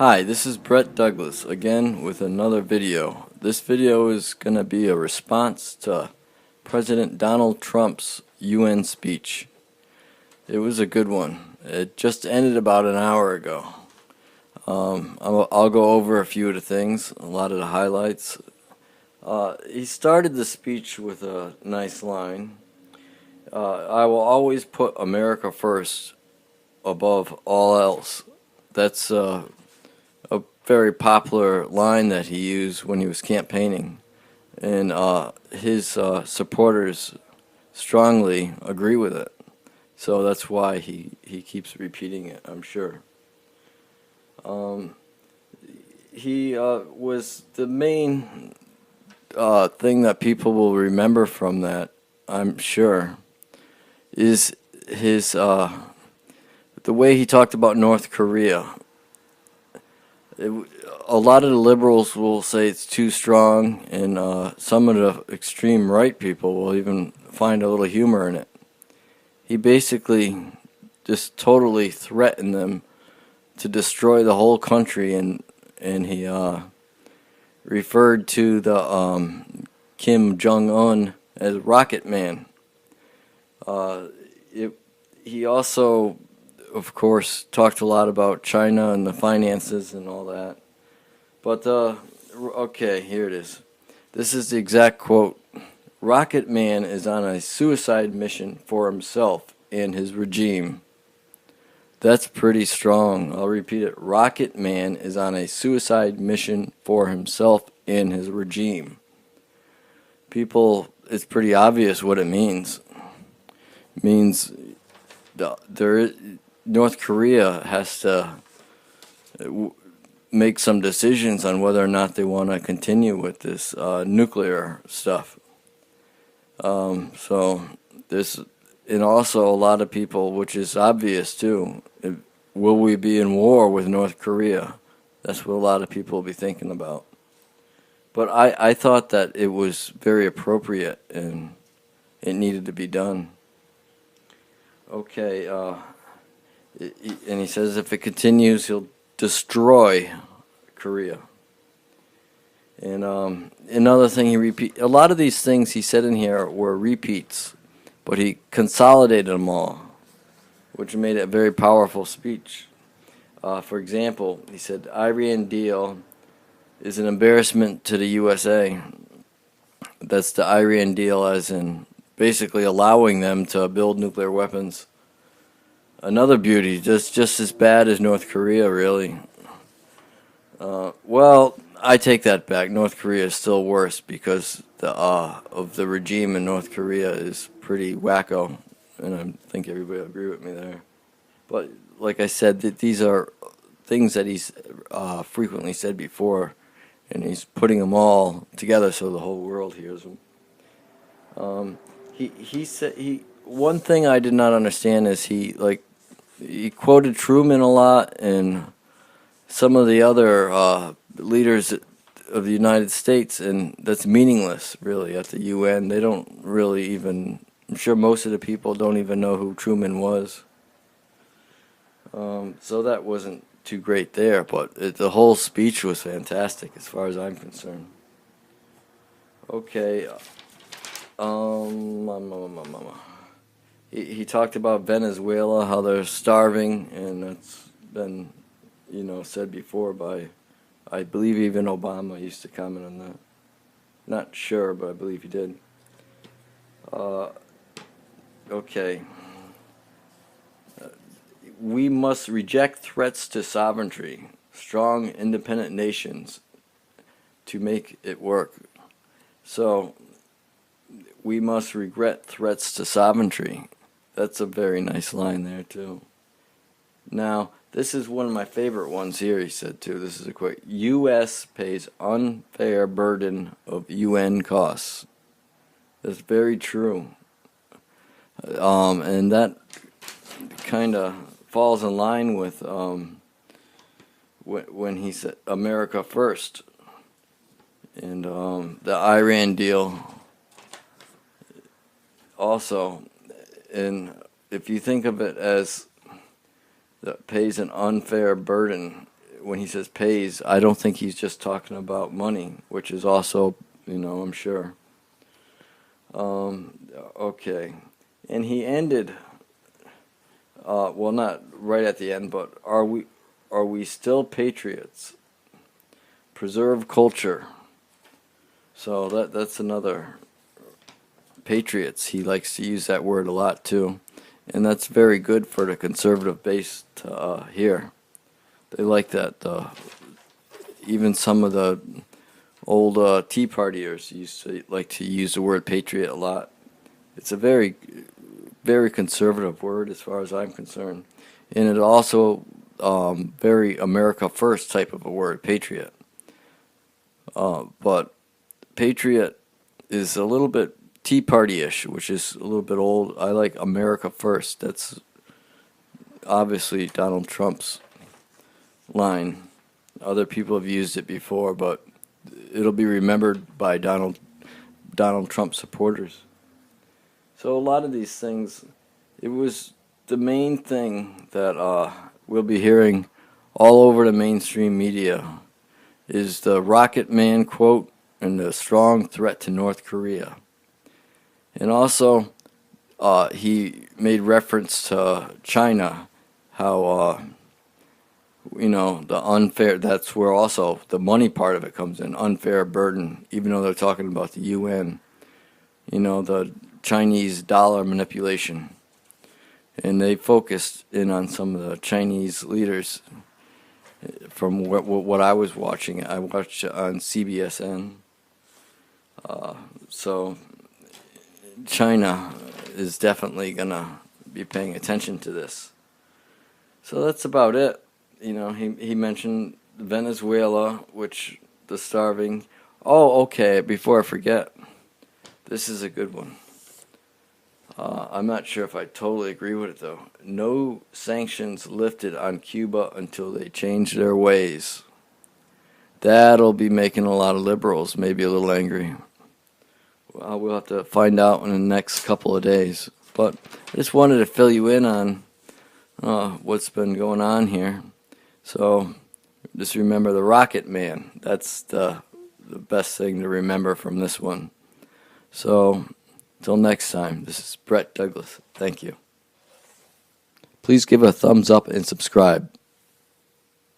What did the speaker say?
Hi, this is Brett Douglas again with another video. This video is going to be a response to President Donald Trump's UN speech. It was a good one. It just ended about an hour ago. I'll go over a few of the things, a lot of the highlights. He started the speech with a nice line. I will always put America first above all else. That's a very popular line that he used when he was campaigning, and his supporters strongly agree with it. So that's why he keeps repeating it, I'm sure. He was the main thing that people will remember from that, I'm sure, is his the way he talked about North Korea. A lot of the liberals will say it's too strong, and some of the extreme right people will even find a little humor in it. He basically just totally threatened them to destroy the whole country, and he referred to the Kim Jong-un as Rocket Man. He also, of course, talked a lot about China and the finances and all that. But, okay, here it is. This is the exact quote. Rocket Man is on a suicide mission for himself and his regime. That's pretty strong. I'll repeat it. Rocket Man is on a suicide mission for himself and his regime. People, it's pretty obvious what it means. It means North Korea has to make some decisions on whether or not they want to continue with this nuclear stuff. So this, and also a lot of people, which is obvious too, will we be in war with North Korea? That's what a lot of people will be thinking about. But I thought that it was very appropriate and it needed to be done. Okay, and he says if it continues, he'll destroy Korea. And another thing he repeat, a lot of these things he said in here were repeats, but he consolidated them all, which made it a very powerful speech. For example, he said, Iran deal is an embarrassment to the USA. That's the Iran deal, as in basically allowing them to build nuclear weapons. Another beauty, just as bad as North Korea, really. Well, I take that back. North Korea is still worse because of the regime in North Korea is pretty wacko, and I think everybody will agree with me there. But like I said, these are things that he's frequently said before, and he's putting them all together so the whole world hears them. He said one thing I did not understand is he quoted Truman a lot and some of the other leaders of the United States, and that's meaningless really at the UN. They don't really even, I'm sure most of the people don't even know who Truman was. So that wasn't too great there, but the whole speech was fantastic as far as I'm concerned. Okay. He talked about Venezuela, how they're starving, and that's been, said before by, I believe even Obama used to comment on that. Not sure, but I believe he did. Okay. We must reject threats to sovereignty, strong independent nations, to make it work. So, we must regret threats to sovereignty. That's a very nice line there, too. Now, this is one of my favorite ones here, he said, too. This is a quote. U.S. pays unfair burden of UN costs. That's very true. And that kind of falls in line with when he said America first. And the Iran deal also. And if you think of it as that pays an unfair burden, when he says pays, I don't think he's just talking about money, which is also, I'm sure. Okay. And he ended, well, not right at the end, but are we still patriots? Preserve culture. So that's another, patriots. He likes to use that word a lot too. And that's very good for the conservative base to hear. They like that. Even some of the old Tea Partiers used to like to use the word patriot a lot. It's a very, very conservative word as far as I'm concerned. And it also very America First type of a word, patriot. But patriot is a little bit Tea Party-ish, which is a little bit old. I like America First. That's obviously Donald Trump's line. Other people have used it before, but it'll be remembered by Donald Trump supporters. So a lot of these things, it was the main thing that we'll be hearing all over the mainstream media is the Rocket Man quote and the strong threat to North Korea. And also, he made reference to China, how, the unfair, that's where also the money part of it comes in, unfair burden, even though they're talking about the UN, the Chinese dollar manipulation. And they focused in on some of the Chinese leaders from what I was watching. I watched on CBSN. So China is definitely going to be paying attention to this. So that's about it. He mentioned Venezuela, which the starving. Oh, okay, before I forget, this is a good one. I'm not sure if I totally agree with it, though. No sanctions lifted on Cuba until they change their ways. That'll be making a lot of liberals maybe a little angry. We'll have to find out in the next couple of days. But I just wanted to fill you in on what's been going on here. So just remember the Rocket Man. That's the best thing to remember from this one. So until next time, this is Brett Douglas. Thank you. Please give a thumbs up and subscribe.